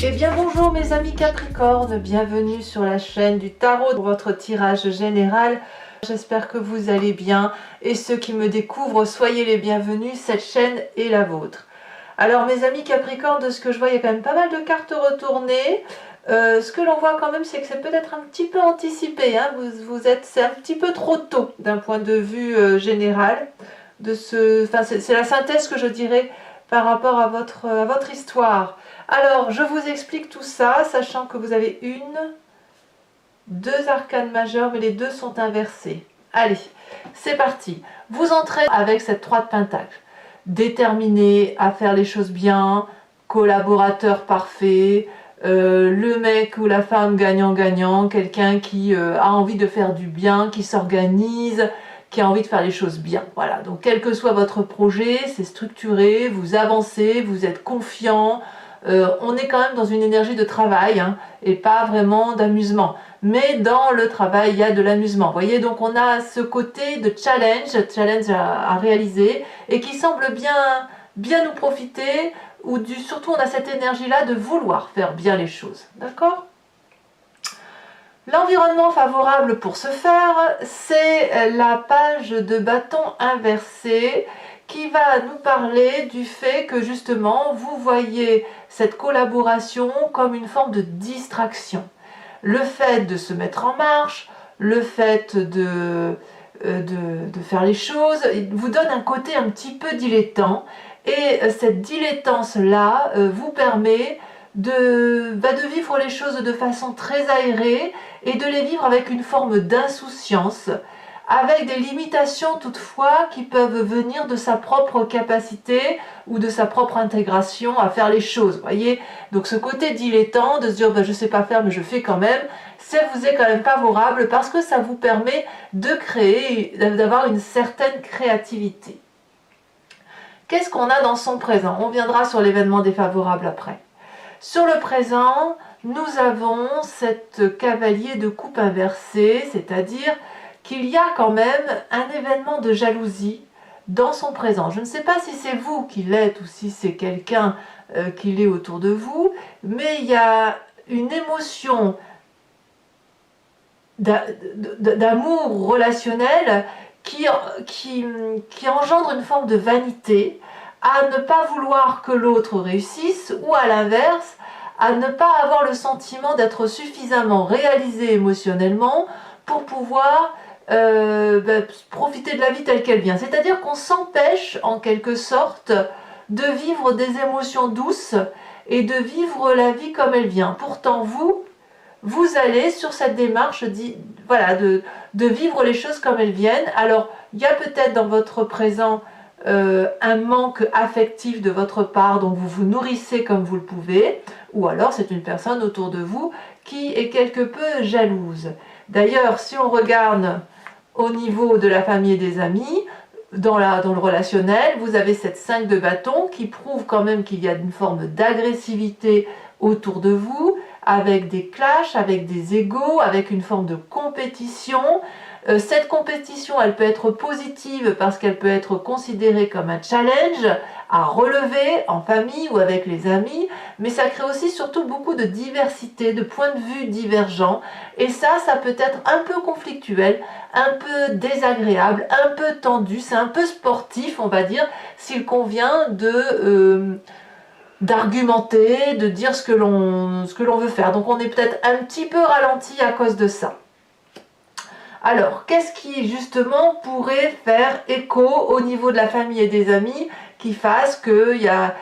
Eh bien bonjour mes amis Capricorne, bienvenue sur la chaîne du tarot pour votre tirage général. J'espère que vous allez bien et ceux qui me découvrent, soyez les bienvenus, cette chaîne est la vôtre. Alors mes amis Capricorne, de ce que je vois, il y a quand même pas mal de cartes retournées. Ce que l'on voit quand même, c'est que c'est peut-être un petit peu anticipé, hein. C'est un petit peu trop tôt d'un point de vue général. C'est la synthèse que je dirais par rapport à votre histoire. Alors, je vous explique tout ça, sachant que vous avez deux arcanes majeures, mais les deux sont inversés. Allez, c'est parti. Vous entrez avec cette 3 de Pentacle. Déterminé à faire les choses bien, collaborateur parfait, le mec ou la femme gagnant-gagnant, quelqu'un qui a envie de faire du bien, qui s'organise, qui a envie de faire les choses bien. Voilà, donc quel que soit votre projet, c'est structuré, vous avancez, vous êtes confiant. On est quand même dans une énergie de travail, hein, et pas vraiment d'amusement. Mais dans le travail, il y a de l'amusement. Vous voyez, donc on a ce côté de challenge à réaliser, et qui semble bien nous profiter, surtout on a cette énergie-là de vouloir faire bien les choses. D'accord ? L'environnement favorable pour ce faire, c'est la page de bâton inversée, qui va nous parler du fait que justement vous voyez cette collaboration comme une forme de distraction. Le fait de se mettre en marche, le fait de faire les choses, vous donne un côté un petit peu dilettant, et cette dilettance-là vous permet de vivre les choses de façon très aérée et de les vivre avec une forme d'insouciance, avec des limitations toutefois qui peuvent venir de sa propre capacité ou de sa propre intégration à faire les choses. Voyez, donc ce côté dilettant de se dire je ne sais pas faire mais je fais quand même, ça vous est quand même favorable parce que ça vous permet de créer, d'avoir une certaine créativité. Qu'est-ce qu'on a dans son présent? On viendra sur l'événement défavorable après. Sur le présent, nous avons cette cavalier de coupe inversée, c'est-à-dire qu'il y a quand même un événement de jalousie dans son présent. Je ne sais pas si c'est vous qui l'êtes ou si c'est quelqu'un qui l'est autour de vous, mais il y a une émotion d'amour relationnel qui engendre une forme de vanité, à ne pas vouloir que l'autre réussisse, ou à l'inverse, à ne pas avoir le sentiment d'être suffisamment réalisé émotionnellement pour pouvoir profiter de la vie telle qu'elle vient. C'est-à-dire qu'on s'empêche en quelque sorte de vivre des émotions douces et de vivre la vie comme elle vient. Pourtant vous allez sur cette démarche de vivre les choses comme elles viennent. Alors il y a peut-être dans votre présent un manque affectif de votre part, donc vous vous nourrissez comme vous le pouvez, ou alors c'est une personne autour de vous qui est quelque peu jalouse. D'ailleurs, si on regarde au niveau de la famille et des amis, dans le relationnel, vous avez cette 5 de bâton qui prouve quand même qu'il y a une forme d'agressivité autour de vous, avec des clashs, avec des égos, avec une forme de compétition. Cette compétition, elle peut être positive parce qu'elle peut être considérée comme un challenge à relever en famille ou avec les amis, mais ça crée aussi surtout beaucoup de diversité, de points de vue divergents, et ça peut être un peu conflictuel, un peu désagréable, un peu tendu, c'est un peu sportif, on va dire, s'il convient d'argumenter, de dire ce que l'on veut faire. Donc on est peut-être un petit peu ralenti à cause de ça. Alors, qu'est-ce qui justement pourrait faire écho au niveau de la famille et des amis qui fasse qu'il y a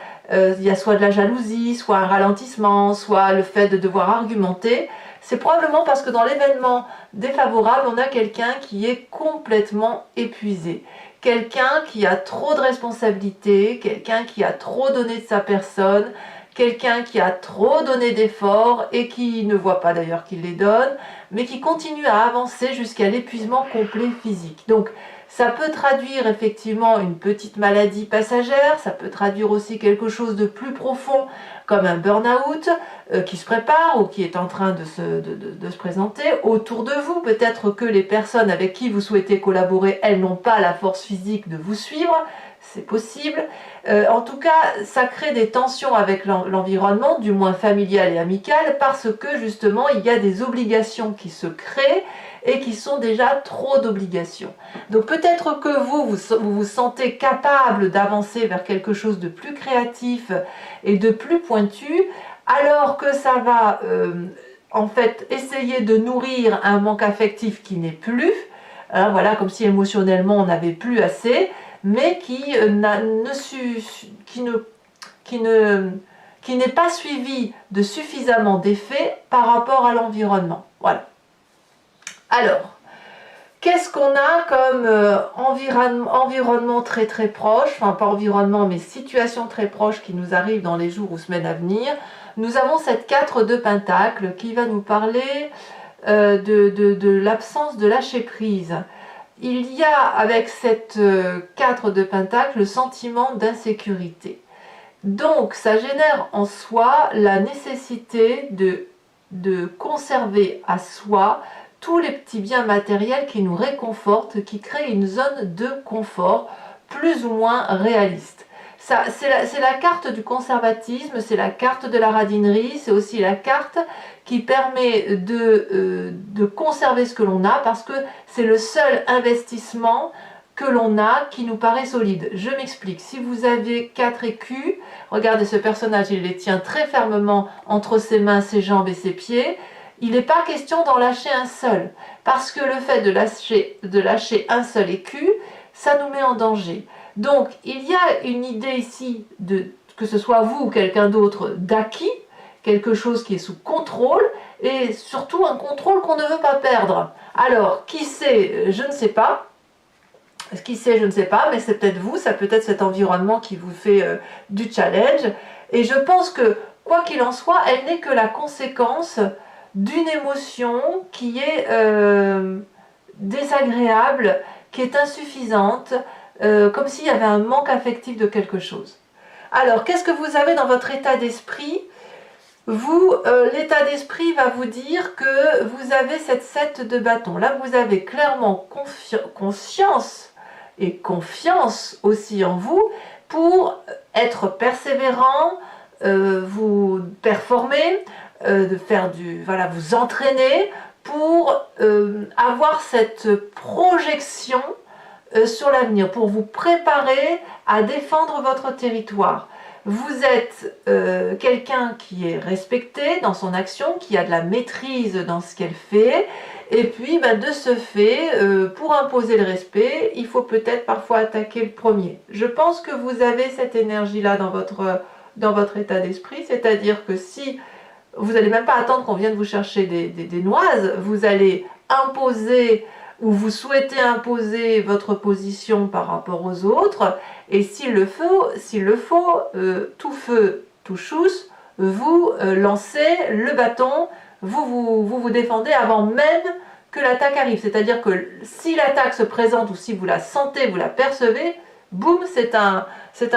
soit de la jalousie, soit un ralentissement, soit le fait de devoir argumenter? C'est probablement parce que dans l'événement défavorable, on a quelqu'un qui est complètement épuisé. Quelqu'un qui a trop de responsabilités, quelqu'un qui a trop donné de sa personne, quelqu'un qui a trop donné d'efforts et qui ne voit pas d'ailleurs qu'il les donne, mais qui continue à avancer jusqu'à l'épuisement complet physique. Donc ça peut traduire effectivement une petite maladie passagère, ça peut traduire aussi quelque chose de plus profond comme un burn-out qui se prépare ou qui est en train de se présenter autour de vous. Peut-être que les personnes avec qui vous souhaitez collaborer, elles n'ont pas la force physique de vous suivre. c'est possible. En tout cas, ça crée des tensions avec l'environnement, du moins familial et amical, parce que justement, il y a des obligations qui se créent et qui sont déjà trop d'obligations. Donc peut-être que vous vous sentez capable d'avancer vers quelque chose de plus créatif et de plus pointu, alors que ça va en fait essayer de nourrir un manque affectif qui n'est plus, hein, voilà, comme si émotionnellement on n'avait plus assez, mais qui n'est pas suivi de suffisamment d'effets par rapport à l'environnement. Voilà. Alors, qu'est-ce qu'on a comme environnement très très proche, enfin pas environnement mais situation très proche qui nous arrive dans les jours ou semaines à venir? Nous avons cette 4 de Pentacle qui va nous parler de l'absence de lâcher prise. Il y a avec cette 4 de Pentacle le sentiment d'insécurité. Donc ça génère en soi la nécessité de conserver à soi tous les petits biens matériels qui nous réconfortent, qui créent une zone de confort plus ou moins réaliste. C'est la carte du conservatisme, c'est la carte de la radinerie, c'est aussi la carte qui permet de conserver ce que l'on a, parce que c'est le seul investissement que l'on a qui nous paraît solide. Je m'explique. Si vous avez 4 écus, regardez ce personnage, il les tient très fermement entre ses mains, ses jambes et ses pieds. Il n'est pas question d'en lâcher un seul, parce que le fait de lâcher un seul écu, ça nous met en danger. Donc, il y a une idée ici, que ce soit vous ou quelqu'un d'autre, d'acquis, quelque chose qui est sous contrôle, et surtout un contrôle qu'on ne veut pas perdre. Alors, qui sait, je ne sais pas. Qui sait, je ne sais pas, mais c'est peut-être vous, ça peut être cet environnement qui vous fait du challenge. Et je pense que, quoi qu'il en soit, elle n'est que la conséquence d'une émotion qui est désagréable, qui est insuffisante, comme s'il y avait un manque affectif de quelque chose. Alors, qu'est-ce que vous avez dans votre état d'esprit? Vous, l'état d'esprit va vous dire que vous avez cette 7 de bâton. Là, vous avez clairement conscience et confiance aussi en vous pour être persévérant, vous performer, de faire voilà, vous entraîner pour avoir cette projection sur l'avenir, pour vous préparer à défendre votre territoire. Vous êtes quelqu'un qui est respecté dans son action, qui a de la maîtrise dans ce qu'elle fait, et puis de ce fait, pour imposer le respect, il faut peut-être parfois attaquer le premier. Je pense que vous avez cette énergie-là dans votre état d'esprit, c'est-à-dire que si vous n'allez même pas attendre qu'on vienne vous chercher des noises, vous allez imposer ou vous souhaitez imposer votre position par rapport aux autres, et s'il le faut, tout feu, tout chousse, vous lancez le bâton, vous défendez avant même que l'attaque arrive. C'est-à-dire que si l'attaque se présente ou si vous la sentez, vous la percevez, boum, c'est un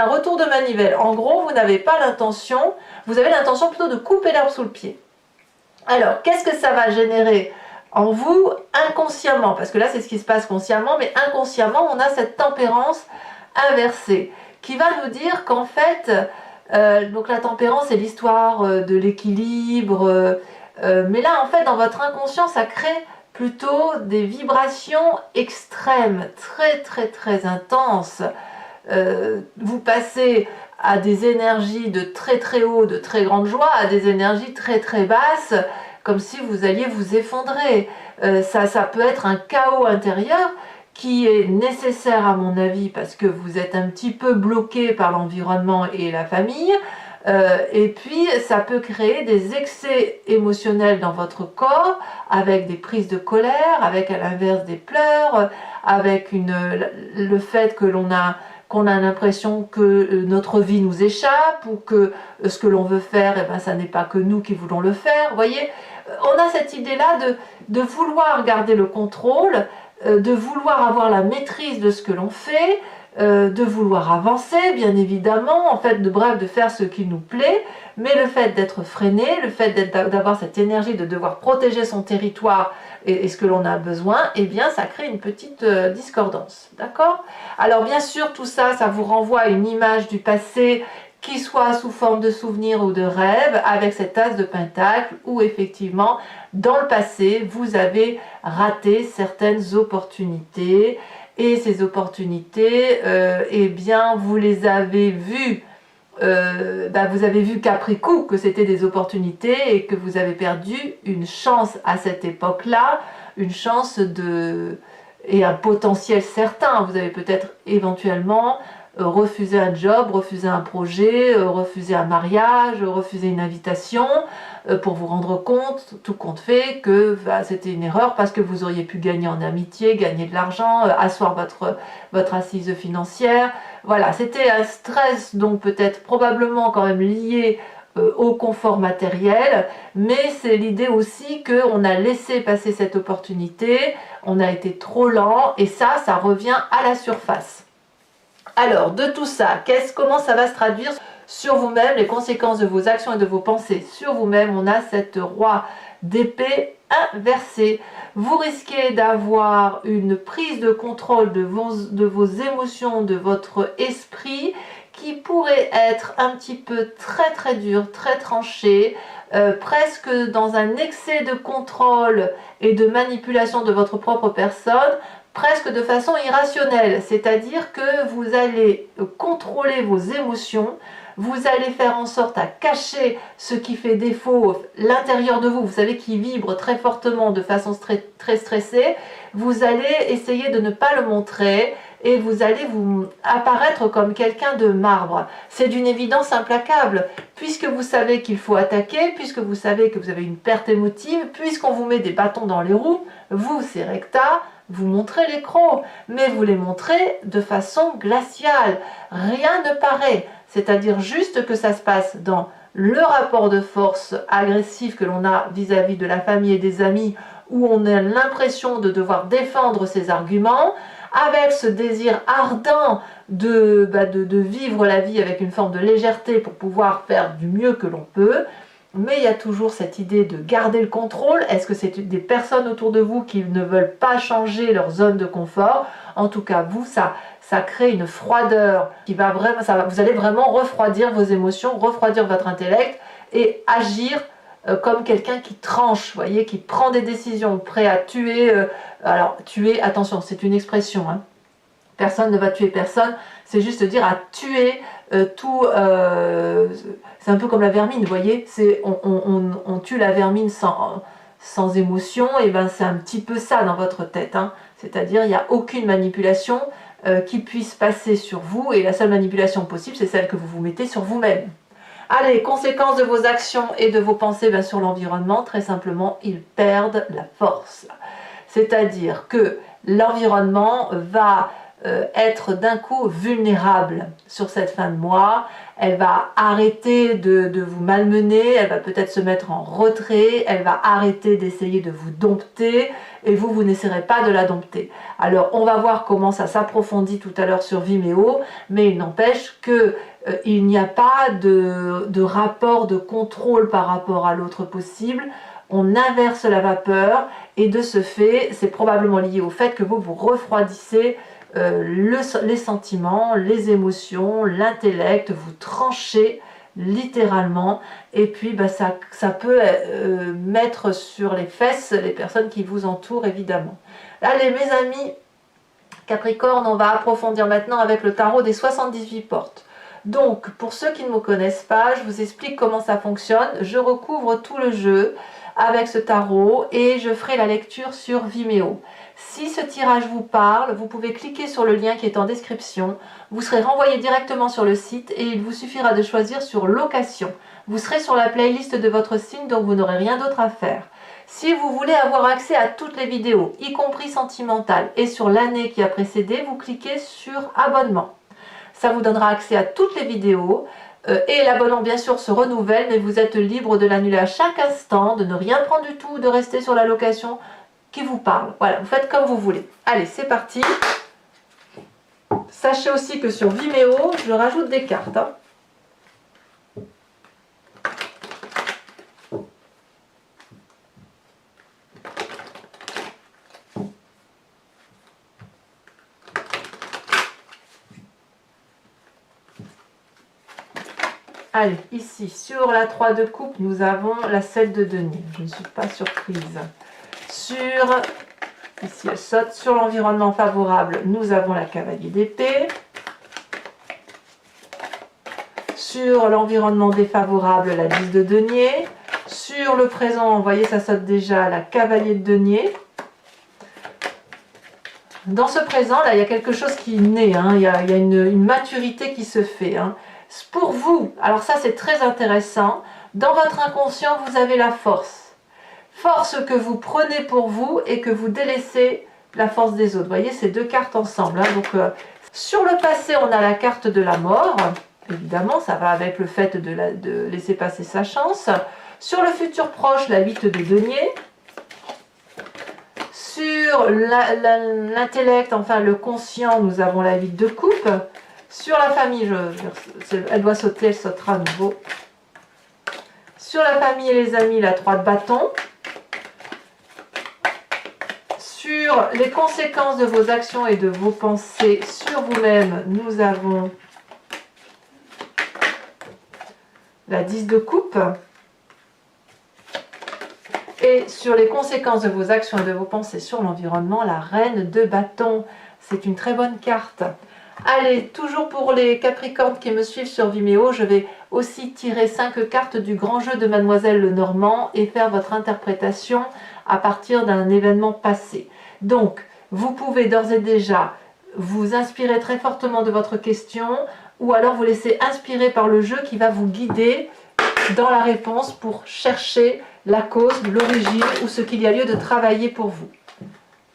retour de manivelle. En gros, vous n'avez pas l'intention, vous avez l'intention plutôt de couper l'herbe sous le pied. Alors, qu'est-ce que ça va générer en vous inconsciemment? Parce que là, c'est ce qui se passe consciemment, mais inconsciemment, on a cette tempérance inversée qui va nous dire qu'en fait, donc la tempérance, c'est l'histoire de l'équilibre, mais là, en fait, dans votre inconscient, ça crée plutôt des vibrations extrêmes, très très très intenses. Vous passez à des énergies de très très haut, de très grande joie, à des énergies très très basses, comme si vous alliez vous effondrer. Ça peut être un chaos intérieur qui est nécessaire à mon avis parce que vous êtes un petit peu bloqué par l'environnement et la famille. Et puis ça peut créer des excès émotionnels dans votre corps, avec des prises de colère, avec à l'inverse des pleurs, avec le fait que qu'on a l'impression que notre vie nous échappe, ou que ce que l'on veut faire, ça n'est pas que nous qui voulons le faire. Vous voyez, on a cette idée-là de vouloir garder le contrôle, de vouloir avoir la maîtrise de ce que l'on fait, de vouloir avancer, bien évidemment, en fait, bref, de faire ce qui nous plaît, mais le fait d'être freiné, le fait d'avoir cette énergie de devoir protéger son territoire et ce que l'on a besoin, eh bien, ça crée une petite discordance, d'accord? Alors, bien sûr, tout ça, ça vous renvoie à une image du passé qui soit sous forme de souvenir ou de rêve, avec cette as de pentacle, où effectivement, dans le passé, vous avez raté certaines opportunités, et ces opportunités, eh bien, vous les avez vues, vous avez vu qu'après coup que c'était des opportunités et que vous avez perdu une chance à cette époque-là, une chance et un potentiel certain. Vous avez peut-être éventuellement refusé un job, refusé un projet, refusé un mariage, refusé une invitation, pour vous rendre compte, tout compte fait, que c'était une erreur parce que vous auriez pu gagner en amitié, gagner de l'argent, asseoir votre assise financière. Voilà, c'était un stress donc peut-être probablement quand même lié au confort matériel, mais c'est l'idée aussi qu'on a laissé passer cette opportunité, on a été trop lent et ça revient à la surface. Alors, de tout ça, comment ça va se traduire sur vous-même, les conséquences de vos actions et de vos pensées sur vous-même? On a cette roi d'épée inversée. Vous risquez d'avoir une prise de contrôle de vos émotions, de votre esprit, qui pourrait être un petit peu très dur, très tranché, presque dans un excès de contrôle et de manipulation de votre propre personne, presque de façon irrationnelle, c'est-à-dire que vous allez contrôler vos émotions, vous allez faire en sorte à cacher ce qui fait défaut, l'intérieur de vous, vous savez, qui vibre très fortement de façon très stressée, vous allez essayer de ne pas le montrer et vous allez vous apparaître comme quelqu'un de marbre. C'est d'une évidence implacable, puisque vous savez qu'il faut attaquer, puisque vous savez que vous avez une perte émotive, puisqu'on vous met des bâtons dans les roues, vous, c'est recta, vous montrez les crocs, mais vous les montrez de façon glaciale. Rien ne paraît, c'est-à-dire juste que ça se passe dans le rapport de force agressif que l'on a vis-à-vis de la famille et des amis, où on a l'impression de devoir défendre ses arguments, avec ce désir ardent de vivre la vie avec une forme de légèreté pour pouvoir faire du mieux que l'on peut. Mais il y a toujours cette idée de garder le contrôle. Est-ce que c'est des personnes autour de vous qui ne veulent pas changer leur zone de confort? En tout cas, vous, ça crée une froideur qui va vraiment, vous allez vraiment refroidir vos émotions, refroidir votre intellect et agir comme quelqu'un qui tranche, vous voyez, qui prend des décisions, prêt à tuer. Alors, tuer, attention, c'est une expression, hein. Personne ne va tuer personne, c'est juste dire à tuer tout. C'est un peu comme la vermine, vous voyez, on tue la vermine sans émotion, et ben c'est un petit peu ça dans votre tête, hein. C'est-à-dire il n'y a aucune manipulation qui puisse passer sur vous, et la seule manipulation possible, c'est celle que vous vous mettez sur vous-même. Allez, conséquences de vos actions et de vos pensées sur l'environnement, très simplement, ils perdent la force. C'est-à-dire que l'environnement va être d'un coup vulnérable sur cette fin de mois. Elle va arrêter de vous malmener, elle va peut-être se mettre en retrait, elle va arrêter d'essayer de vous dompter, et vous n'essaierez pas de la dompter. Alors on va voir comment ça s'approfondit tout à l'heure sur Vimeo, mais il n'empêche que il n'y a pas de rapport de contrôle par rapport à l'autre possible. On inverse la vapeur, et de ce fait, c'est probablement lié au fait que vous refroidissez les sentiments, les émotions, l'intellect, vous tranchez littéralement, et puis ça peut mettre sur les fesses les personnes qui vous entourent, évidemment. Allez mes amis Capricorne, on va approfondir maintenant avec le tarot des 78 portes. Donc pour ceux qui ne me connaissent pas, je vous explique comment ça fonctionne. Je recouvre tout le jeu avec ce tarot et je ferai la lecture sur Vimeo. Si ce tirage vous parle, vous pouvez cliquer sur le lien qui est en description. Vous serez renvoyé directement sur le site et il vous suffira de choisir sur location. Vous serez sur la playlist de votre signe, donc vous n'aurez rien d'autre à faire. Si vous voulez avoir accès à toutes les vidéos, y compris sentimentales, et sur l'année qui a précédé, vous cliquez sur abonnement. Ça vous donnera accès à toutes les vidéos. Et l'abonnement bien sûr se renouvelle, mais vous êtes libre de l'annuler à chaque instant, de ne rien prendre du tout, de rester sur la location qui vous parle. Voilà, vous faites comme vous voulez. Allez, c'est parti. Sachez aussi que sur Vimeo, je rajoute des cartes. Hein. Allez, ici, sur la 3 de coupe, nous avons la 7 de denier. Je ne suis pas surprise. Ici, elle saute. Sur l'environnement favorable, nous avons la cavalier d'épée. Sur l'environnement défavorable, la 10 de denier. Sur le présent, vous voyez, ça saute déjà, la cavalier de denier. Dans ce présent, là, il y a quelque chose qui naît. Hein. Il y a une maturité qui se fait. Hein. Pour vous, alors ça c'est très intéressant, dans votre inconscient vous avez la force. Force que vous prenez pour vous et que vous délaissez la force des autres. Vous voyez ces deux cartes ensemble. Hein. Donc, sur le passé on a la carte de la mort. Évidemment ça va avec le fait de laisser passer sa chance. Sur le futur proche la 8 de denier. Sur l'intellect, enfin le conscient, nous avons la 8 de coupe. Sur la famille, elle doit sauter, elle sautera à nouveau. Sur la famille et les amis, la 3 de bâton. Sur les conséquences de vos actions et de vos pensées sur vous-même, nous avons la 10 de coupe. Et sur les conséquences de vos actions et de vos pensées sur l'environnement, la reine de bâton. C'est une très bonne carte. Allez, toujours pour les Capricornes qui me suivent sur Vimeo, je vais aussi tirer 5 cartes du grand jeu de Mademoiselle Lenormand et faire votre interprétation à partir d'un événement passé. Donc, vous pouvez d'ores et déjà vous inspirer très fortement de votre question ou alors vous laisser inspirer par le jeu qui va vous guider dans la réponse pour chercher la cause, l'origine ou ce qu'il y a lieu de travailler pour vous.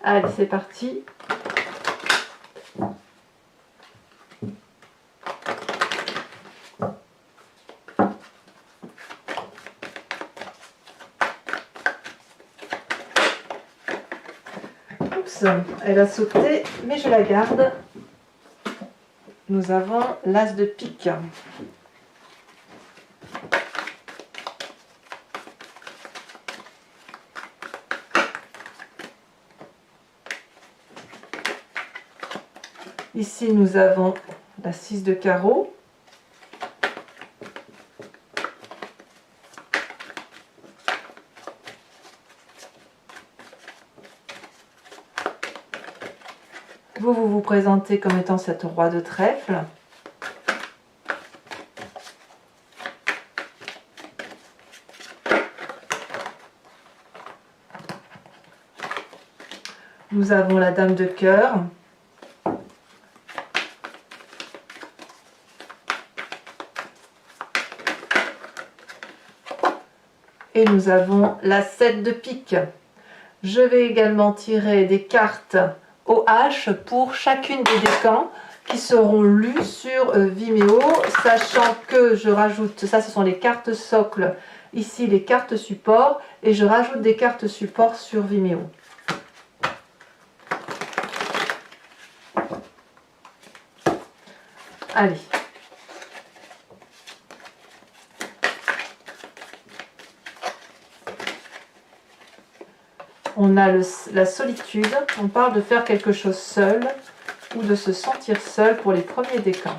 Allez, c'est parti. Oups, elle a sauté, mais je la garde. Nous avons l'as de pique. Ici, nous avons la 6 de carreau. Vous vous présentez comme étant cette roi de trèfle. Nous avons la dame de cœur. Et nous avons la 7 de pique. Je vais également tirer des cartes au H pour chacune des décans qui seront lues sur Vimeo, sachant que je rajoute, ça ce sont les cartes socles, ici les cartes support, et je rajoute des cartes support sur Vimeo. Allez. On a la solitude, on parle de faire quelque chose seul ou de se sentir seul pour les premiers décans.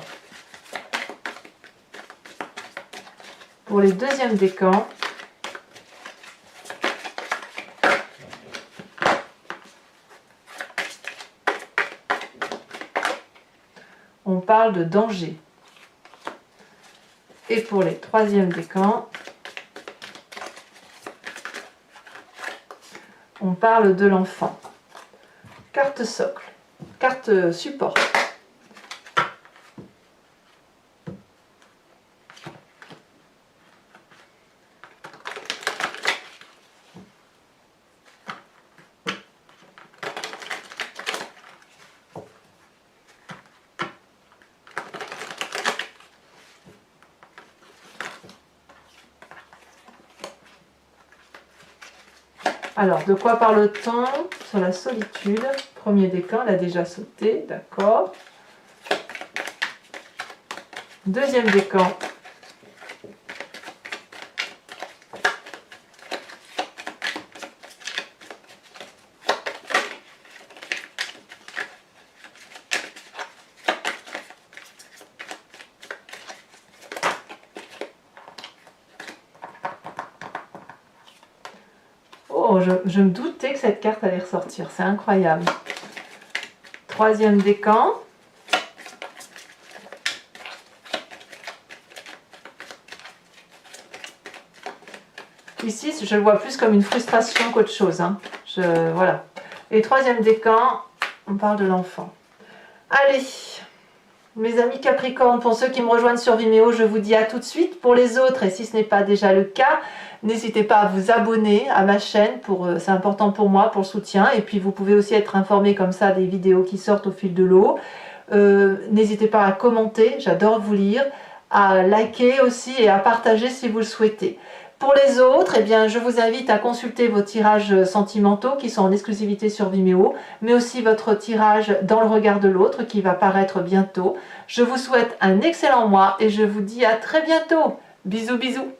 Pour les deuxièmes décans, on parle de danger. Et pour les troisièmes décans, on parle de l'enfant. Carte socle, carte support. Alors, de quoi parle-t-on sur la solitude? Premier décan, elle a déjà sauté, d'accord. Deuxième décan. Oh, je me doutais que cette carte allait ressortir, c'est incroyable. Troisième décan. Ici, je le vois plus comme une frustration qu'autre chose. Hein. Voilà. Et troisième décan, on parle de l'enfant. Allez, mes amis Capricorne, pour ceux qui me rejoignent sur Vimeo, je vous dis à tout de suite. Pour les autres, et si ce n'est pas déjà le cas, n'hésitez pas à vous abonner à ma chaîne, c'est important pour moi, pour le soutien. Et puis vous pouvez aussi être informé comme ça des vidéos qui sortent au fil de l'eau. N'hésitez pas à commenter, j'adore vous lire, à liker aussi et à partager si vous le souhaitez. Pour les autres, eh bien, je vous invite à consulter vos tirages sentimentaux qui sont en exclusivité sur Vimeo, mais aussi votre tirage dans le regard de l'autre qui va paraître bientôt. Je vous souhaite un excellent mois et je vous dis à très bientôt. Bisous bisous.